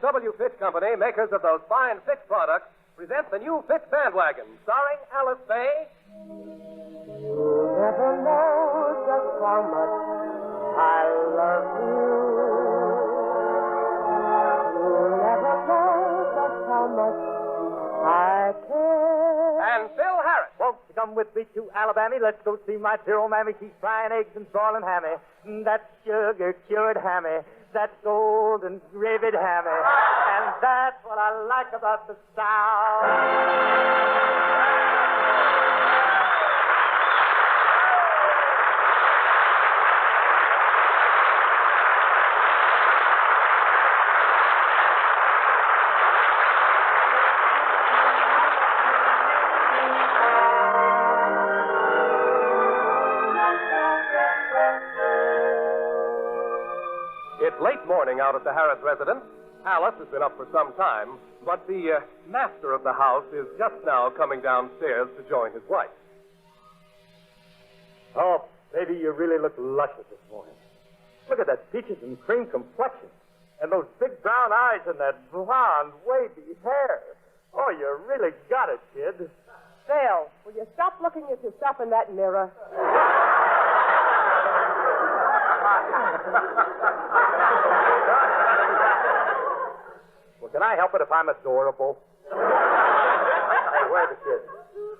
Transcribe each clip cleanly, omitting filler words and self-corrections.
W. Fitch Company, makers of those fine Fitch products, present the new Fitch Bandwagon, starring Alice Faye. You never know just how much I love you. You never know just how much I care. And Phil Harris. Won't you come with me to Alabama? Let's go see my dear old mammy. She's frying eggs and broiling hammy. That sugar-cured hammy. That golden ribbed hammy. And that's what I like about the South. It's late morning out at the Harris residence. Alice has been up for some time, but the master of the house is just now coming downstairs to join his wife. Oh, baby, you really look luscious this morning. Look at that peaches and cream complexion. And those big brown eyes and that blonde, wavy hair. Oh, you really got it, kid. Phil, will you stop looking at yourself in that mirror? Well, can I help it if I'm adorable? Hey, where are the kids?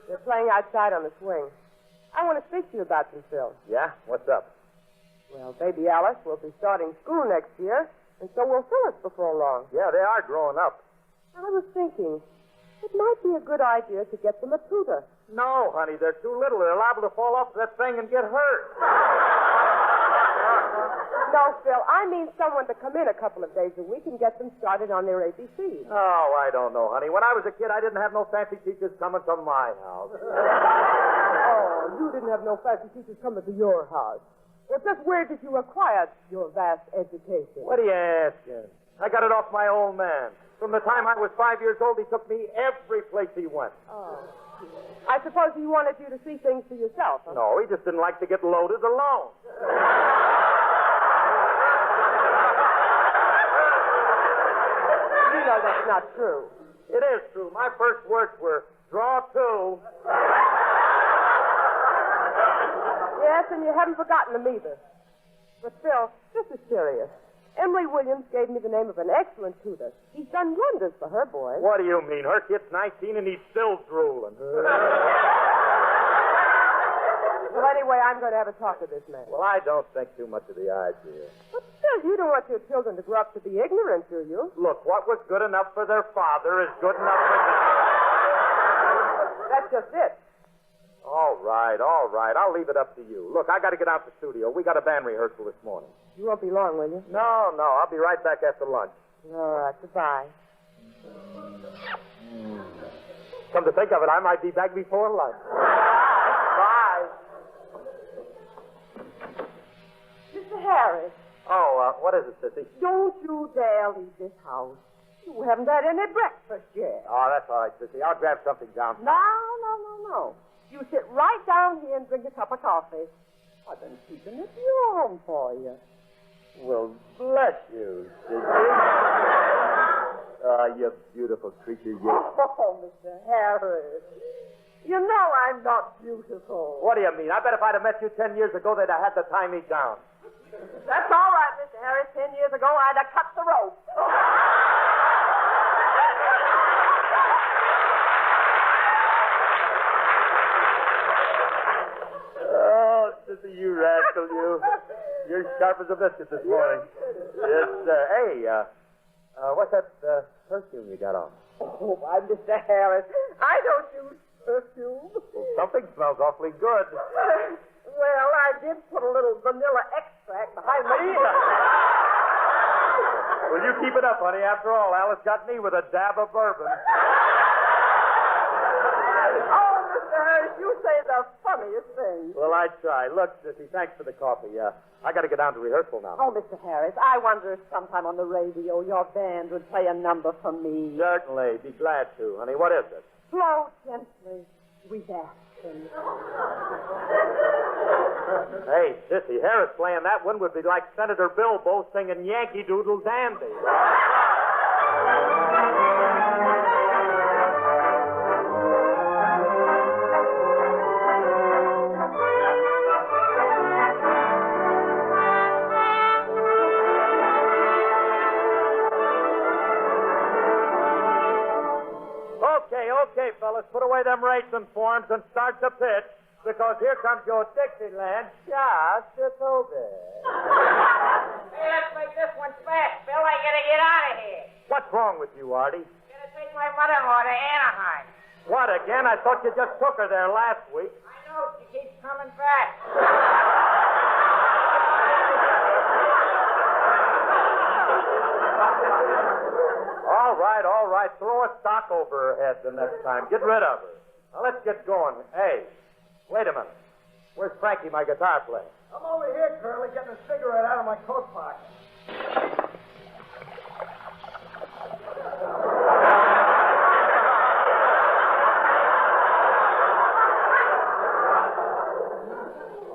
They're playing outside on the swing. I want to speak to you about them, Phil. Yeah? What's up? Well, baby Alice will be starting school next year, and so will Phyllis before long. Yeah, they are growing up. I was thinking, it might be a good idea to get them a tutor. No, honey, they're too little. They're liable to fall off that thing and get hurt. No, Phil, I mean someone to come in a couple of days a week and get them started on their ABCs. Oh, I don't know, honey. When I was a kid, I didn't have no fancy teachers coming to my house. Oh, you didn't have no fancy teachers coming to your house. Well, just where did you acquire your vast education? What are you asking? I got it off my old man. From the time I was 5 years old, he took me every place he went. Oh. I suppose he wanted you to see things for yourself, huh? No, he just didn't like to get loaded alone. You know that's not true. It is true. My first words were, draw two. Yes, and you haven't forgotten them either. But, Phil, this is serious. Emily Williams gave me the name of an excellent tutor. He's done wonders for her boy. What do you mean? Her kid's 19 and he's still drooling. Well, anyway, I'm going to have a talk with this man. Well, I don't think too much of the idea. But still, you don't want your children to grow up to be ignorant, do you? Look, what was good enough for their father is good enough for them. That's just it. All right. I'll leave it up to you. Look, I got to get out to the studio. We got a band rehearsal this morning. You won't be long, will you? No. I'll be right back after lunch. All right, goodbye. Come to think of it, I might be back before lunch. Bye. Mr. Harris. Oh, what is it, Sissy? Don't you dare leave this house. You haven't had any breakfast yet. Oh, that's all right, Sissy. I'll grab something down. No. You sit right down here and drink a cup of coffee. I've been keeping it warm for you. Well, bless you, Sissy. You beautiful creature, you. Oh, Mr. Harris. You know I'm not beautiful. What do you mean? I bet if I'd have met you 10 years ago, they'd have had to tie me down. That's all right, Mr. Harris. 10 years ago, I'd have cut the rope. Oh, Sissy, you rascal, you. You're sharp as a biscuit this morning. Yes, hey, what's that perfume you got on? Oh, why, Mr. Harris, I don't use perfume. Well, something smells awfully good. Well, I did put a little vanilla extract behind my ear. Well, you keep it up, honey. After all, Alice got me with a dab of bourbon. Oh, Mr. Harris, you say the funniest things. Well, I try. Look, Sissy, thanks for the coffee. I got to get down to rehearsal now. Oh, Mr. Harris, I wonder if sometime on the radio your band would play a number for me. Certainly. Be glad to, honey. What is it? Flow gently, sweet Aspen. Hey, Sissy, Harris playing that one would be like Senator Bilbo singing Yankee Doodle Dandy. Okay, fellas, put away them racing forms and start the pitch, because here comes your Dixieland just as over. Hey, let's make this one fast, Bill. I gotta get out of here. What's wrong with you, Artie? Gotta take my mother-in-law to Anaheim. What, again? I thought you just took her there last week. I know. She keeps coming back. All right. Throw a sock over her head the next time. Get rid of her. Now, let's get going. Hey, wait a minute. Where's Frankie, my guitar player? I'm over here, Curly, getting a cigarette out of my coat pocket.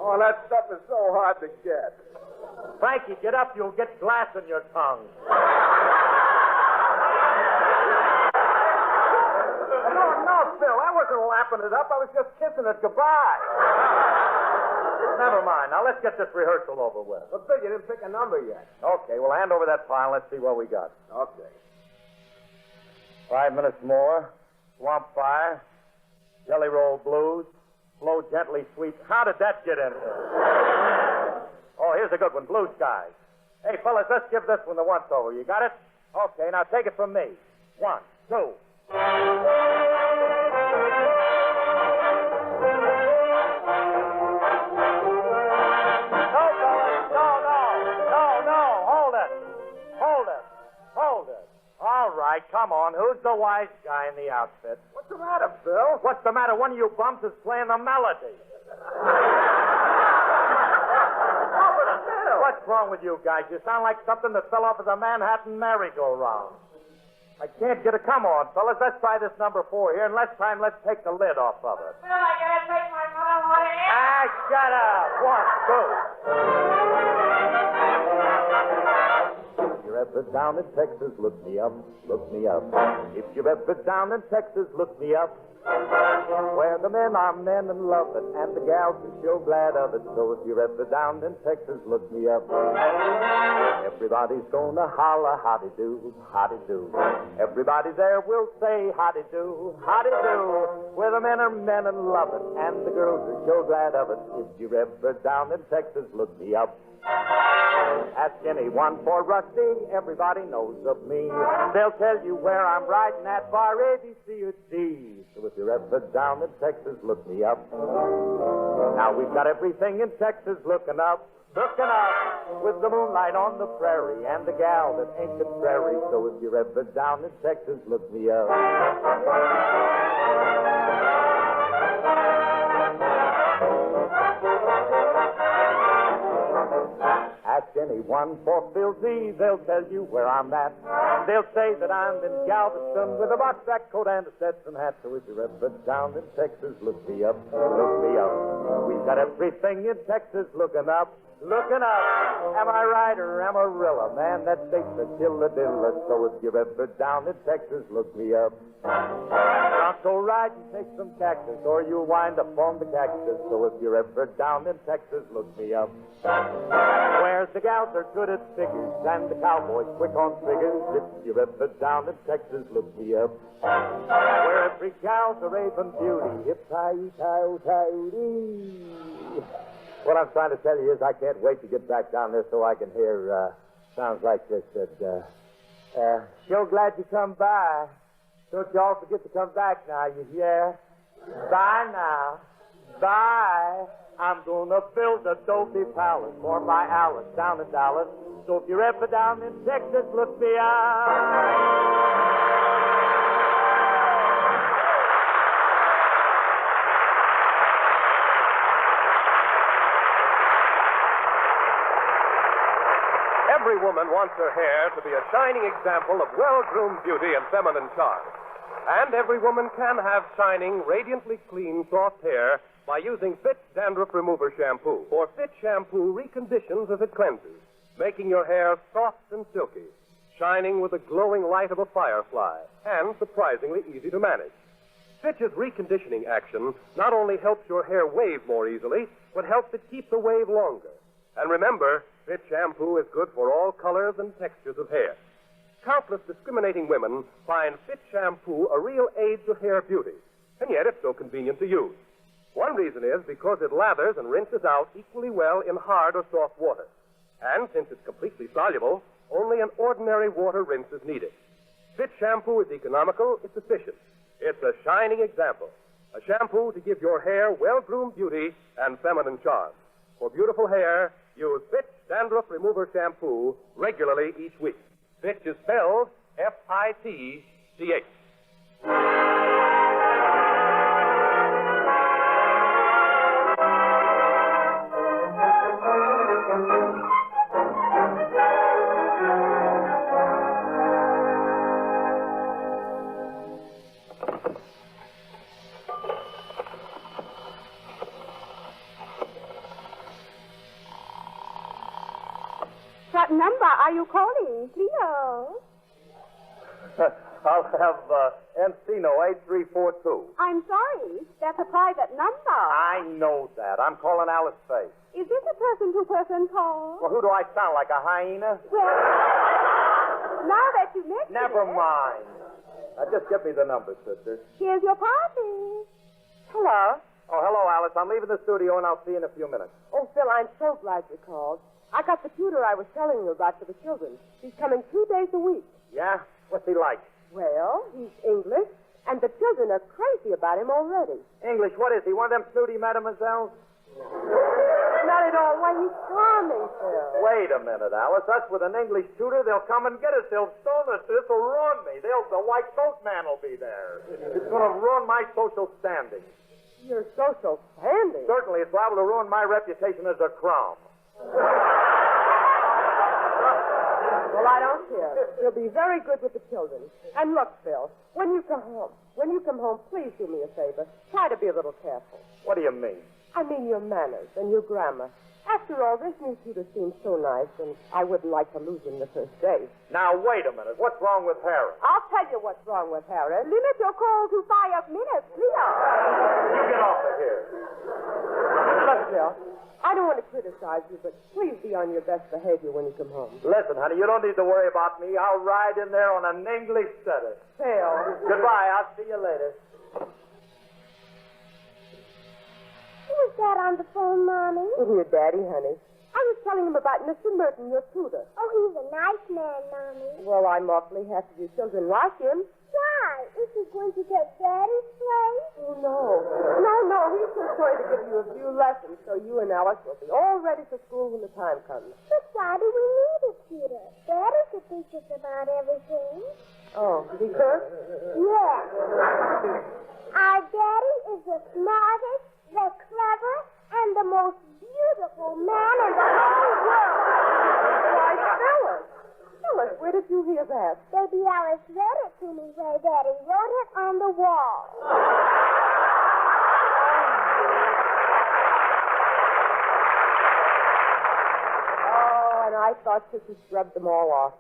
Oh, that stuff is so hard to get. Frankie, get up. You'll get glass in your tongue. No, Phil, I wasn't lapping it up. I was just kissing it goodbye. Never mind. Now, let's get this rehearsal over with. Well, Phil, you didn't pick a number yet. Okay, well, hand over that file. Let's see what we got. Okay. 5 minutes more. Swamp Fire. Jelly Roll Blues. Flow Gently Sweet. How did that get in there? Oh, here's a good one. Blue Skies. Hey, fellas, let's give this one the once-over. You got it? Okay, now take it from me. 1, 2. Hold it. All right, come on. Who's the wise guy in the outfit? What's the matter, Phil? What's the matter? One of you bums is playing the melody. What's wrong with you guys? You sound like something that fell off of the Manhattan merry-go-round. I can't get a... Come on, fellas. Let's try this number 4 here, and let's take the lid off of it. Bill, I gotta take my mother-in-law to Anaheim. Shut up. 1, 2. If you're ever down in Texas, look me up, look me up. If you're ever down in Texas, look me up. Where the men are men and love it, and the gals are sure glad of it. So if you're ever down in Texas, look me up. Everybody's gonna holler, howdy-do, howdy-do. Everybody there will say howdy-do, howdy-do. Where the men are men and love it, and the girls are sure glad of it. If you're ever down in Texas, look me up. Ask anyone for Rusty, everybody knows of me. They'll tell you where I'm riding at bar A, B, C, or D. So if you're ever down in Texas, look me up. Now we've got everything in Texas looking up, with the moonlight on the prairie and the gal that ain't the prairie. So if you're ever down in Texas, look me up. Ask anyone for Phil Z, they'll tell you where I'm at. They'll say that I'm in Galveston with a box-back coat and a Stetson hat. So if you're ever down in Texas, look me up, look me up. We've got everything in Texas looking up, looking up. Am I right or Amarillo? Man, that state's a killadilla. So if you're ever down in Texas, look me up. Bronco ride and take some cactus, or you'll wind up on the cactus. So if you're ever down in Texas, look me up. Where's the gals are good at figures, and the cowboys quick on figures. If you're ever down in Texas, look me up. Where every gal's a raven beauty. Hip-tie-tie-tie-tie-dee. What I'm trying to tell you is I can't wait to get back down there so I can hear sounds like this. Sure glad you come by. Don't you all forget to come back now, you hear? Bye now. Bye. I'm gonna build a Dolby Palace for my Alice down in Dallas. So if you're ever down in Texas, look me up. Every woman wants her hair to be a shining example of well-groomed beauty and feminine charm. And every woman can have shining, radiantly clean, soft hair by using Fitz Dandruff Remover Shampoo. For Fitz Shampoo reconditions as it cleanses, making your hair soft and silky. shining with the glowing light of a firefly, and surprisingly easy to manage. Fitch's reconditioning action not only helps your hair wave more easily, but helps it keep the wave longer. And remember, Fitch shampoo is good for all colors and textures of hair. Countless discriminating women find Fitch shampoo a real aid to hair beauty, and yet it's so convenient to use. One reason is because it lathers and rinses out equally well in hard or soft water. And since it's completely soluble, only an ordinary water rinse is needed. Fitch shampoo is economical, it's efficient. It's a shining example. A shampoo to give your hair well-groomed beauty and feminine charm. For beautiful hair, use Fitch Dandruff Remover Shampoo regularly each week. Fitch is spelled F-I-T-C-H. What number are you calling, Cleo? I'll have Encino 8342. I'm sorry. That's a private number. I know that. I'm calling Alice Faye. Is this a person-to-person call? Well, who do I sound like, a hyena? Well, now that you mention Never it, mind. Now, just give me the number, sister. here's your party. Hello. Oh, hello, Alice. I'm leaving the studio, and I'll see you in a few minutes. Oh, Phil, I'm so glad you called. I got the tutor I was telling you about for the children. He's coming 2 days a week. Yeah? What's he like? Well, he's English, and the children are crazy about him already. English, what is he? One of them snooty mademoiselles? Not at all. Why, he's charming, Phil. Wait a minute, Alice. Us with an English tutor, they'll come and get us. They'll stone us. This'll ruin me. The white coat man will be there. It's going to ruin my social standing. Your social standing? Certainly, it's liable to ruin my reputation as a crumb. Well, I don't care. You'll be very good with the children. And look, Phil, when you come home, please do me a favor. Try to be a little careful. What do you mean? I mean your manners and your grammar. After all, this new tutor seems so nice, and I wouldn't like to lose him the first day. Now, wait a minute. What's wrong with Harry? I'll tell you what's wrong with Harry. Limit your call to 5 minutes, Leo. You get off of here. Look, Phil, I don't want to criticize you, but please be on your best behavior when you come home. Listen, honey, you don't need to worry about me. I'll ride in there on an English setter. Phil. Goodbye. I'll see you later. Who was that on the phone, Mommy? Your daddy, honey. I was telling him about Mr. Merton, your tutor. Oh, he's a nice man, Mommy. Well, I'm awfully happy your children like him. Why? Is he going to take Daddy's place? Oh, no. No, he's just going to give you a few lessons so you and Alice will be all ready for school when the time comes. But why do we need a tutor? Daddy could teach us about everything. Oh, because? Yes. Our Daddy is the smartest, the clever, and the most beautiful man in the whole world. Why, Phyllis, where did you hear that? Baby Alice read it to me where Daddy wrote it on the wall. Oh, and I thought Sissy scrubbed them all off.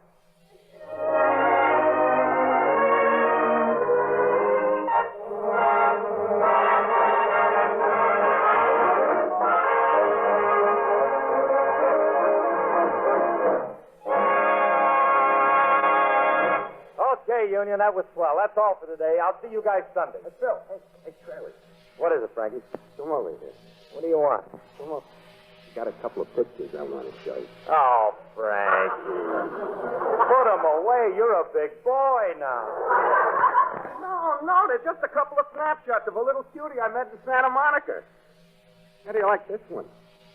Okay, Union, that was swell. That's all for today. I'll see you guys Sunday. Phil, hey, Charlie. What is it, Frankie? Come over here. What do you want? Come over. Got a couple of pictures I want to show you. Oh, Frankie. Put them away. You're a big boy now. No, they're just a couple of snapshots of a little cutie I met in Santa Monica. How do you like this one?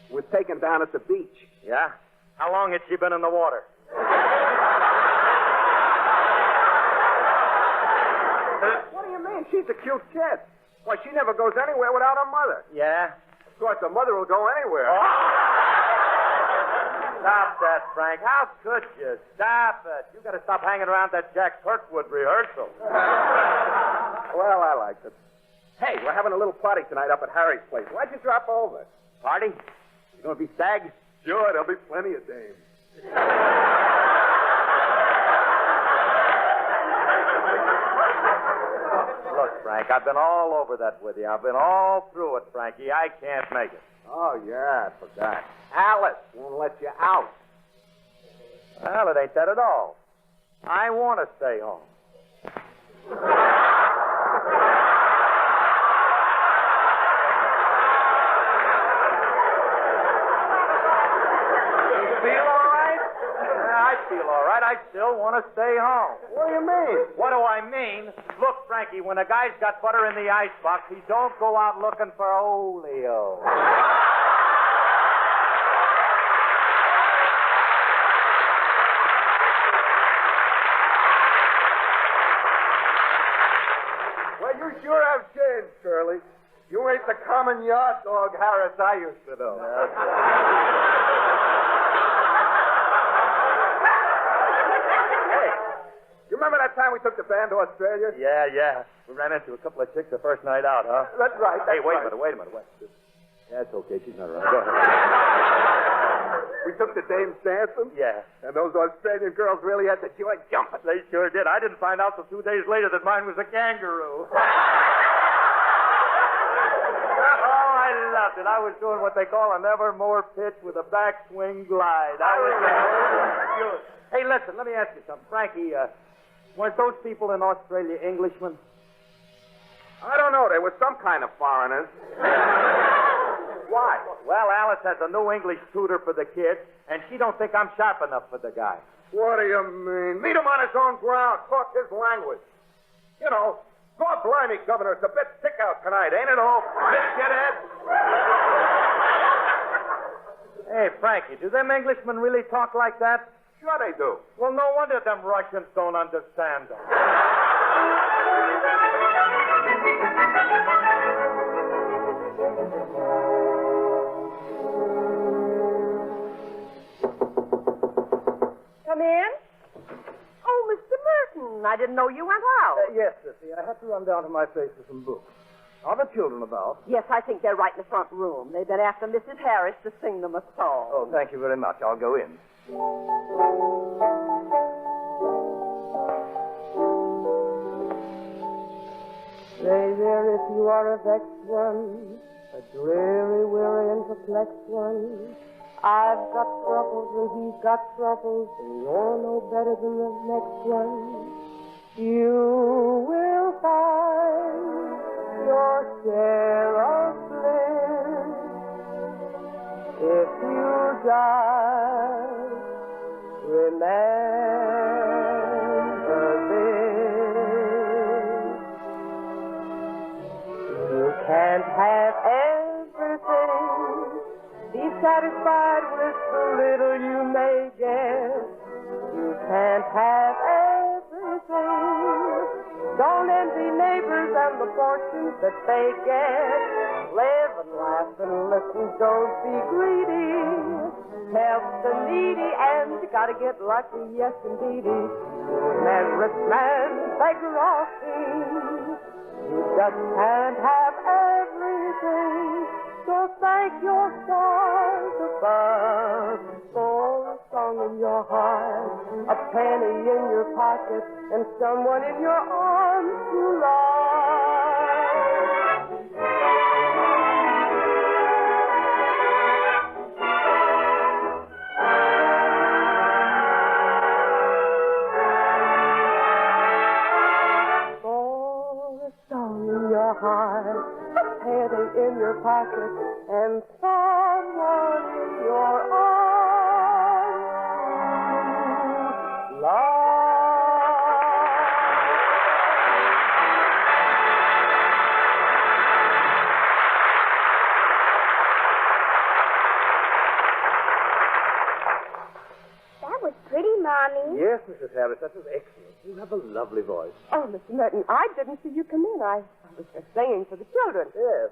It was taken down at the beach. Yeah? How long had she been in the water? What do you mean? She's a cute kid. Why, she never goes anywhere without her mother. Yeah? Of course, her mother will go anywhere. Oh. Stop that, Frank. How could you? Stop it. You got to stop hanging around that Jack Kirkwood rehearsal. Well, I like it. Hey, we're having a little party tonight up at Harry's place. Why'd you drop over? Party? You going to be stag? Sure, there'll be plenty of dames. I've been all over that with you. I've been all through it, Frankie. I can't make it. Oh, yeah, I forgot. Alice won't let you out. Well, it ain't that at all. I want to stay home. Feel all right? I feel all right. I still want to stay home. What do you mean? What do I mean? Look, Frankie, when a guy's got butter in the icebox, he don't go out looking for oleo. Well, you sure have changed, Shirley. You ain't the common yacht dog Harris I used to know. Hey, you remember that time we took the band to Australia? Yeah. We ran into a couple of chicks the first night out, huh? That's right. Hey, wait a minute. Yeah, it's okay. She's not around. Go ahead. We took the dames dancing? Yeah. And those Australian girls really had the joint jumping. They sure did. I didn't find out till 2 days later that mine was a kangaroo. Oh, I loved it. I was doing what they call a nevermore pitch with a backswing glide. Hey, listen, let me ask you something. Frankie, weren't those people in Australia Englishmen? I don't know. They were some kind of foreigners. Why? Well, Alice has a new English tutor for the kids, and she don't think I'm sharp enough for the guy. What do you mean? Meet him on his own ground. Talk his language. You know, God blimey, Governor, it's a bit thick out tonight, ain't it, old shithead? Hey, Frankie, do them Englishmen really talk like that? Sure they do. Well, no wonder them Russians don't understand them. Come in. Oh, Mr. Merton, I didn't know you went out. Yes, Sissy. I had to run down to my place for some books. Are the children about? Yes, I think they're right in the front room. They've been after Mrs. Harris to sing them a song. Oh, thank you very much. I'll go in. Stay there if you are a vexed one, a dreary, weary, and perplexed one. I've got troubles and he's got troubles, and you're no better than the next one. You will find your share of bliss if you just remember this. You can't have everything. Be satisfied with the little you may get. You can't have everything. Don't envy neighbors and the fortunes that they get. Live and laugh and listen, don't be greedy. Help the needy and you gotta get lucky, yes indeedy. Man, rich man, beggar or king. You just can't have everything. So thank your stars above for a song in your heart, a penny in your pocket, and someone in your arms to love. For a song in your heart, penny in your pocket, and someone in your arms. Love. That was pretty, Mommy. Yes, Mrs. Harris, that was excellent. You have a lovely voice. Oh, Mr. Merton, I didn't see you come in. I was just singing for the children. Yes.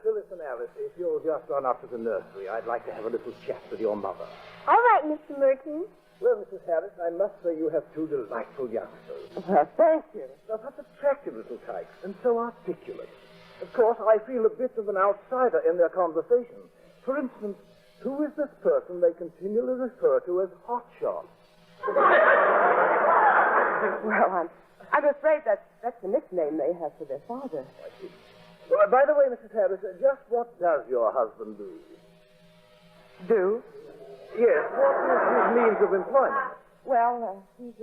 Phyllis and Alice, if you'll just run up to the nursery, I'd like to have a little chat with your mother. All right, Mr. Merton. Well, Mrs. Harris, I must say you have two delightful youngsters. Thank you. They're such attractive little tykes and so articulate. Of course, I feel a bit of an outsider in their conversation. For instance, who is this person they continually refer to as Hotshot? Well, I'm afraid that's the nickname they have for their father. Well, by the way, Mrs. Harris, just what does your husband do? Do? Yes, what is his means of employment? Well, he's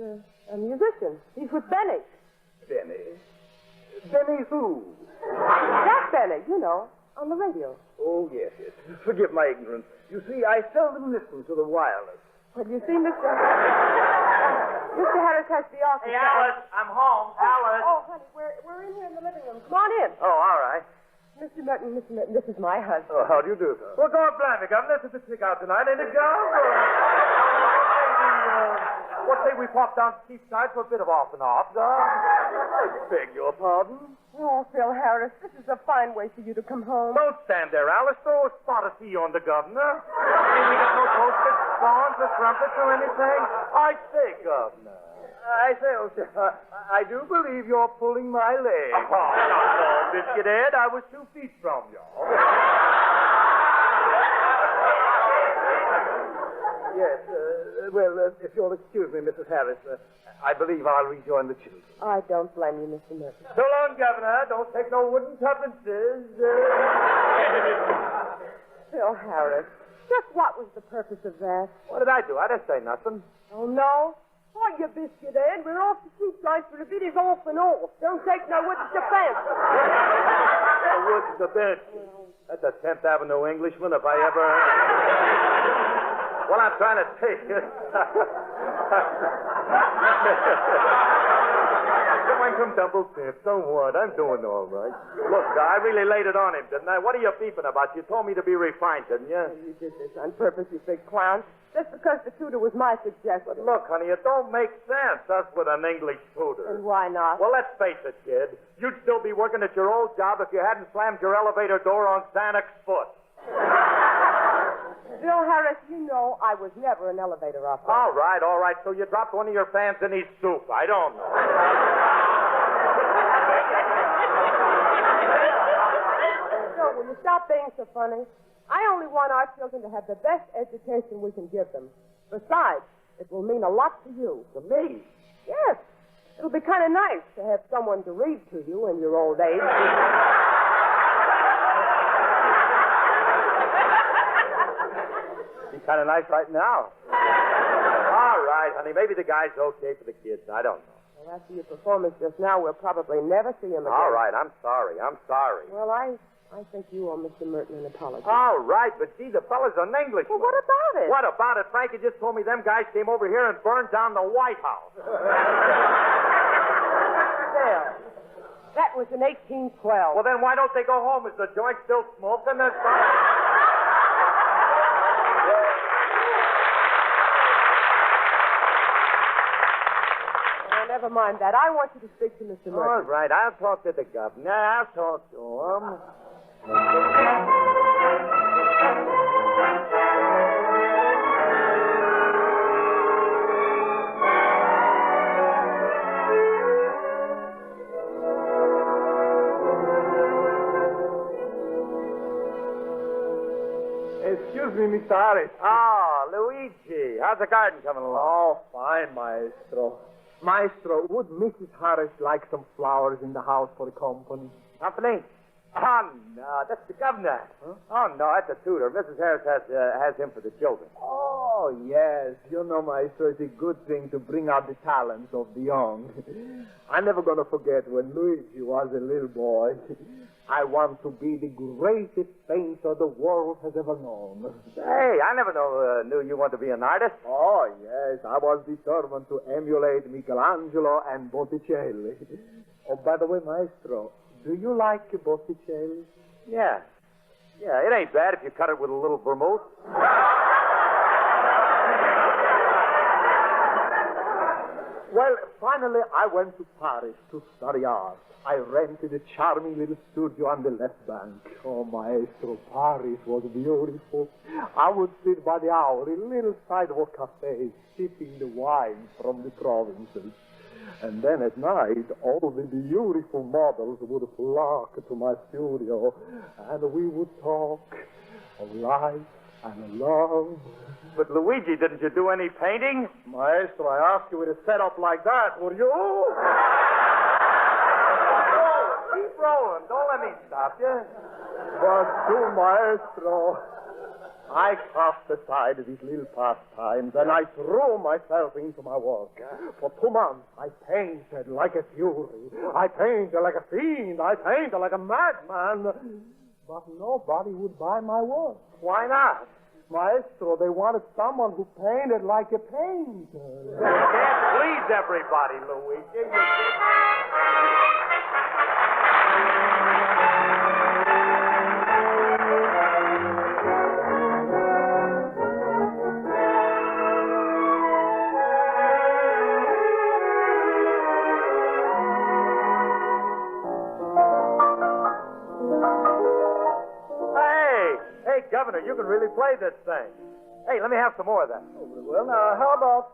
a musician. He's with Benny. Benny? Benny who? That Benny, you know, on the radio. Oh, yes. Forgive my ignorance. You see, I seldom listen to the wireless. Well, you see, Mr. Harris has the office. Hey, Alice, I'm home. Alice. Oh, honey, we're in here in the living room. Come on in. Oh, all right. Mr. Merton, this is my husband. Oh, how do you do, sir? Well, God bless me, Governor. This is a trick out tonight, ain't it, Gov? What say we pop down to Cheapside for a bit of off and off, Gov? I beg your pardon? Oh, Phil Harris, this is a fine way for you to come home. Don't stand there, Alice. Throw a spot of tea on the Governor. Ain't we got no toasted scones or trumpets or anything? I say, Governor. I say, oh, sir, I do believe you're pulling my leg. Oh, no, Biscuit Ed. I was 2 feet from you. Yes, if you'll excuse me, Mrs. Harris, I believe I'll rejoin the children. I don't blame you, Mr. Merton. So long, Governor. Don't take no wooden tuppences. Phil Harris, just what was the purpose of that? What did I do? I didn't say nothing. Oh, no? Oh, you biscuit, Ed. We're off to Cheapside for a bit. It's off and off. Don't take no wood to fence. The woods the bench. That's a 10th Avenue Englishman if I ever... Well, I'm trying to take it. Going from double fifth. Don't worry. I'm doing all right. Look, I really laid it on him, didn't I? What are you beeping about? You told me to be refined, didn't you? You did this on purpose, you big clown. Just because the tutor was my suggestion. But look, honey, it don't make sense, us with an English tutor. And why not? Well, let's face it, kid. You'd still be working at your old job if you hadn't slammed your elevator door on Sanek's foot. Phil Harris, you know I was never an elevator operator. All right. So you dropped one of your fans in his soup. I don't know. So, will you stop being so funny? I only want our children to have the best education we can give them. Besides, it will mean a lot to you. To me? Yes. It'll be kind of nice to have someone to read to you in your old age. Be kind of nice right now. All right, honey. Maybe the guy's okay for the kids. I don't know. Well, after your performance just now, we'll probably never see him again. All right. I'm sorry. Well, I think you owe Mr. Merton an apology. All right, but gee, the fella's an Englishman. Well, what about it? What about it? Frankie just told me them guys came over here and burned down the White House. There. That was in 1812. Well, then why don't they go home? Is the joint still smoking? Well, never mind that. I want you to speak to Mr. Merton. all right, I'll talk to the governor. I'll talk to him. Excuse me, Mr. Harris. Oh, Luigi. How's the garden coming along? Oh, fine, Maestro. Maestro, would Mrs. Harris like some flowers in the house for the company? Company? Oh, no, that's the governor. Huh? Oh, no, that's the tutor. Mrs. Harris has him for the children. Oh, yes. You know, Maestro, it's a good thing to bring out the talents of the young. I'm never going to forget when Luigi was a little boy. I want to be the greatest painter the world has ever known. Hey, I never knew you wanted to be an artist. Oh, yes. I was determined to emulate Michelangelo and Botticelli. Oh, by the way, Maestro, do you like Botticelli? Yeah. Yeah, it ain't bad if you cut it with a little vermouth. Well, finally, I went to Paris to study art. I rented a charming little studio on the left bank. Oh, Maestro, Paris was beautiful. I would sit by the hour in little sidewalk cafes, sipping the wine from the provinces. And then at night, all the beautiful models would flock to my studio, and we would talk of life and love. But, Luigi, didn't you do any painting? Maestro, I asked you with a setup like that, would you? keep rolling. Don't let me stop you. But to maestro, I cast aside these little pastimes and I threw myself into my work. For 2 months, I painted like a fury. I painted like a fiend. I painted like a madman. But nobody would buy my work. Why not? Maestro, they wanted someone who painted like a painter. You can't please everybody, Luigi. Hey, Governor, you can really play this thing. Hey, let me have some more of that. Well, now, how about...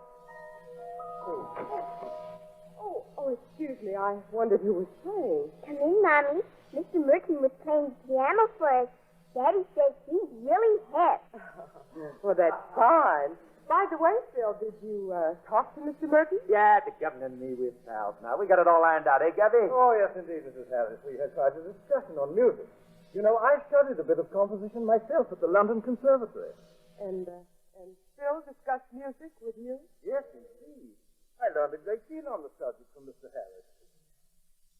Oh, excuse me. I wondered who was playing. Come in, Mommy. Mr. Merton was playing piano for us. Daddy says he's really hip. Well, that's fine. By the way, Phil, did you talk to Mr. Merton? Yeah, the Governor and me, we're pals now. We got it all ironed out, eh, Gabby? Oh, yes, indeed, Mrs. Harris. We had quite a discussion on music. You know, I studied a bit of composition myself at the London Conservatory. And Phil discussed music with you? Yes, indeed. I learned a great deal on the subject from Mr. Harris.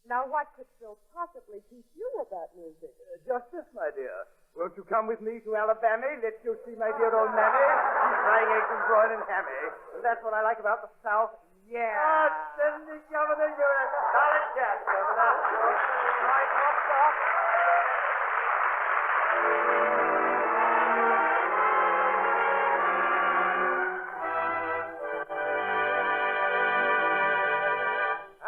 Now, what could Phil possibly teach you about music? Just this, my dear. Won't you come with me to Alabama? Let you see my dear old mammy. She's frying eggs and broiling hammy. That's what I like about the South. Yeah. Oh, Cindy, Governor, you're a solid chap, Governor. You're right off top.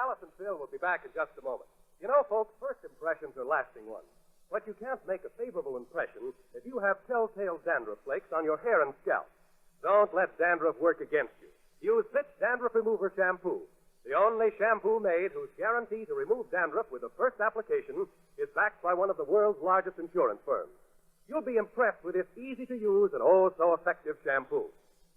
Alice and Phil will be back in just a moment. You know, folks, first impressions are lasting ones. But you can't make a favorable impression if you have telltale dandruff flakes on your hair and scalp. Don't let dandruff work against you. Use Fitch Dandruff Remover Shampoo, the only shampoo made whose guarantee to remove dandruff with the first application is backed by one of the world's largest insurance firms. You'll be impressed with this easy-to-use and oh-so-effective shampoo.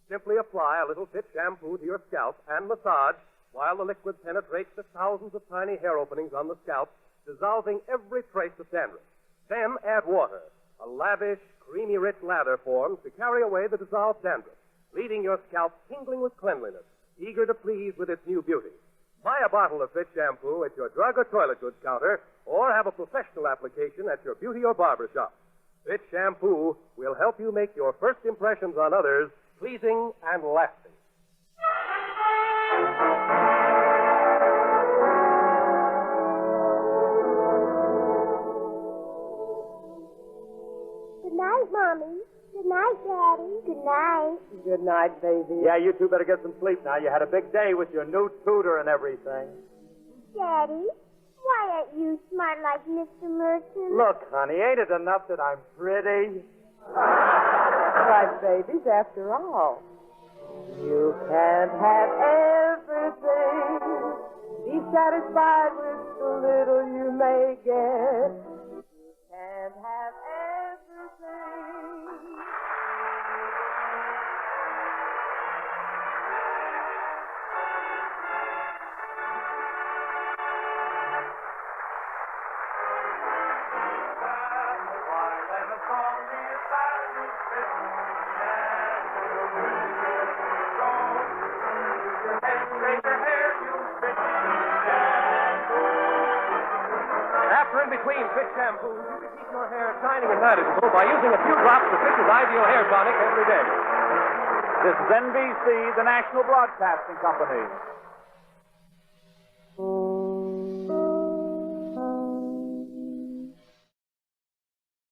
Simply apply a little Fitch shampoo to your scalp and massage while the liquid penetrates the thousands of tiny hair openings on the scalp, dissolving every trace of dandruff. Then add water. A lavish, creamy-rich lather forms to carry away the dissolved dandruff, leaving your scalp tingling with cleanliness, eager to please with its new beauty. Buy a bottle of Fitch shampoo at your drug or toilet goods counter, or have a professional application at your beauty or barber shop. Fitch shampoo will help you make your first impressions on others pleasing and lasting. Good night, Mommy. Good night, Daddy. Good night. Good night, baby. Yeah, you two better get some sleep now. You had a big day with your new tutor and everything. Daddy, why aren't you smart like Mr. Merton? Look, honey, ain't it enough that I'm pretty? Right, babies, after all. You can't have everything. Be satisfied with the little you may get. You can't have everything. After in between Fitch shampoos, you can keep your hair shining and manageable by using a few drops of Fitch's Ideal Hair Tonic every day. This is NBC, the National Broadcasting Company.